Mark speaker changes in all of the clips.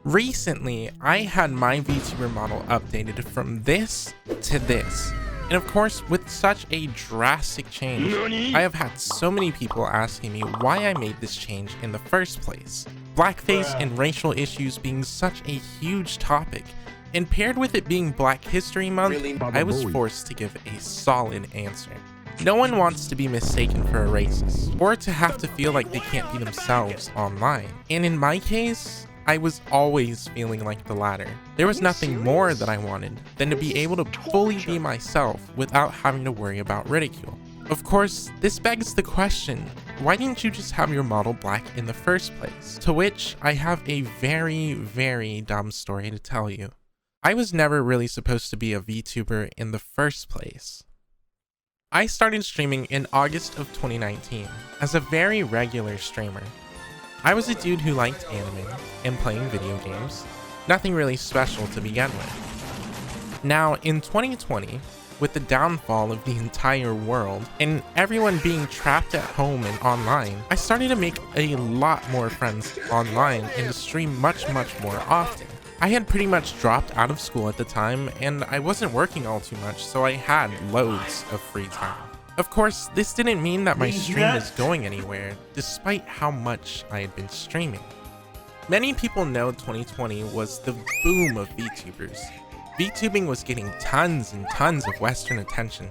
Speaker 1: Recently, I had my VTuber model updated from this to this. And of course, with such a drastic change, I have had so many people asking me why I made this change in the first place. Blackface and racial issues being such a huge topic, and paired with it being Black History Month, I was forced to give a solid answer. No one wants to be mistaken for a racist, or to have to feel like they can't be themselves online. And in my case, I was always feeling like the latter. There was nothing more that I wanted than to be able to fully be myself without having to worry about ridicule. Of course, this begs the question, why didn't you just have your model black in the first place? To which I have a very, very dumb story to tell you. I was never really supposed to be a VTuber in the first place. I started streaming in August of 2019 as a very regular streamer. I was a dude who liked anime and playing video games, nothing really special to begin with. Now, in 2020, with the downfall of the entire world and everyone being trapped at home and online, I started to make a lot more friends online and to stream much more often. I had pretty much dropped out of school at the time and I wasn't working all too much, so I had loads of free time. Of course, this didn't mean that my stream was going anywhere, despite how much I had been streaming. Many people know 2020 was the boom of VTubers. VTubing was getting tons and tons of Western attention,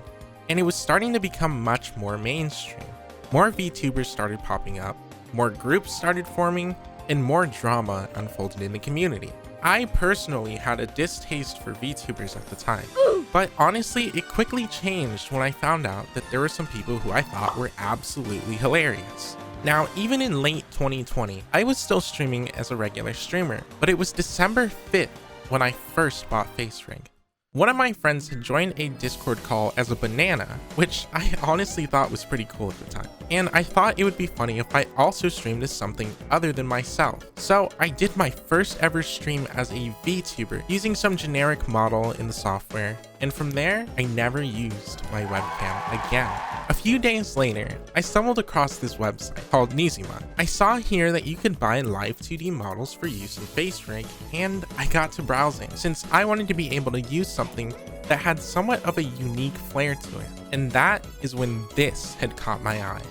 Speaker 1: and it was starting to become much more mainstream. More VTubers started popping up, more groups started forming, and more drama unfolded in the community. I personally had a distaste for VTubers at the time, but honestly, it quickly changed when I found out that there were some people who I thought were absolutely hilarious. Now, even in late 2020, I was still streaming as a regular streamer, but it was December 5th when I first bought FaceRig. One of my friends had joined a Discord call as a banana, which I honestly thought was pretty cool at the time. And I thought it would be funny if I also streamed as something other than myself. So I did my first ever stream as a VTuber using some generic model in the software. And from there, I never used my webcam again. A few days later, I stumbled across this website called Nizima. I saw here that you could buy live 2D models for use in FaceRig, and I got to browsing since I wanted to be able to use something that had somewhat of a unique flair to it. And that is when this had caught my eye.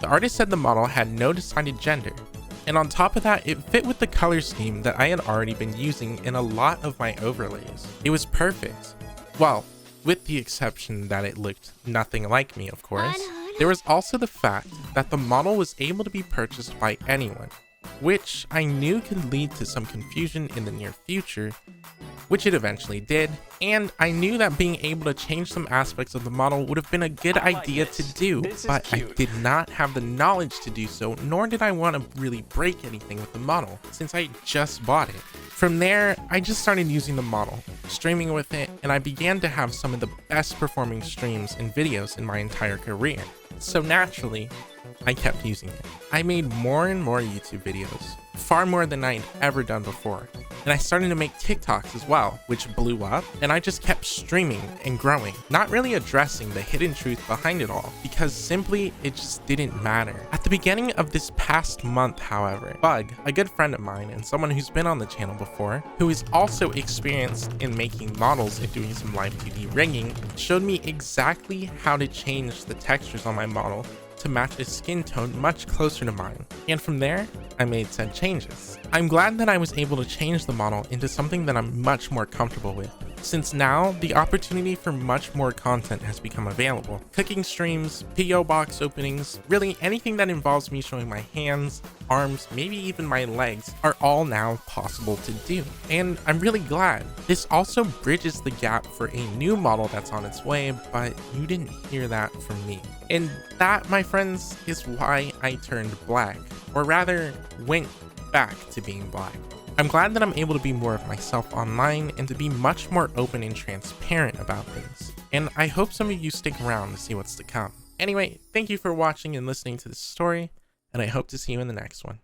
Speaker 1: The artist said the model had no decided gender, and on top of that, it fit with the color scheme that I had already been using in a lot of my overlays. It was perfect. Well, with the exception that it looked nothing like me, of course. There was also the fact that the model was able to be purchased by anyone, which I knew could lead to some confusion in the near future, which it eventually did, and I knew that being able to change some aspects of the model would have been a good idea to do, but I did not have the knowledge to do so, nor did I want to really break anything with the model, since I just bought it. From there, I just started using the model, streaming with it, and I began to have some of the best performing streams and videos in my entire career. So naturally, I kept using it. I made more and more YouTube videos, far more than I'd ever done before. And I started to make TikToks as well, which blew up, and I just kept streaming and growing, not really addressing the hidden truth behind it all, because simply it just didn't matter. At the beginning of this past month, however, Bug, a good friend of mine and someone who's been on the channel before, who is also experienced in making models and doing some live 2D rigging, showed me exactly how to change the textures on my model to match a skin tone much closer to mine, and from there, I made said changes. I'm glad that I was able to change the model into something that I'm much more comfortable with, since now the opportunity for much more content has become available. Cooking streams, PO box openings, really anything that involves me showing my hands, arms, maybe even my legs are all now possible to do. And I'm really glad. This also bridges the gap for a new model that's on its way, but you didn't hear that from me. And that, my friends, is why I turned black, or rather went back to being black. I'm glad that I'm able to be more of myself online and to be much more open and transparent about things. And I hope some of you stick around to see what's to come. Anyway, thank you for watching and listening to this story, and I hope to see you in the next one.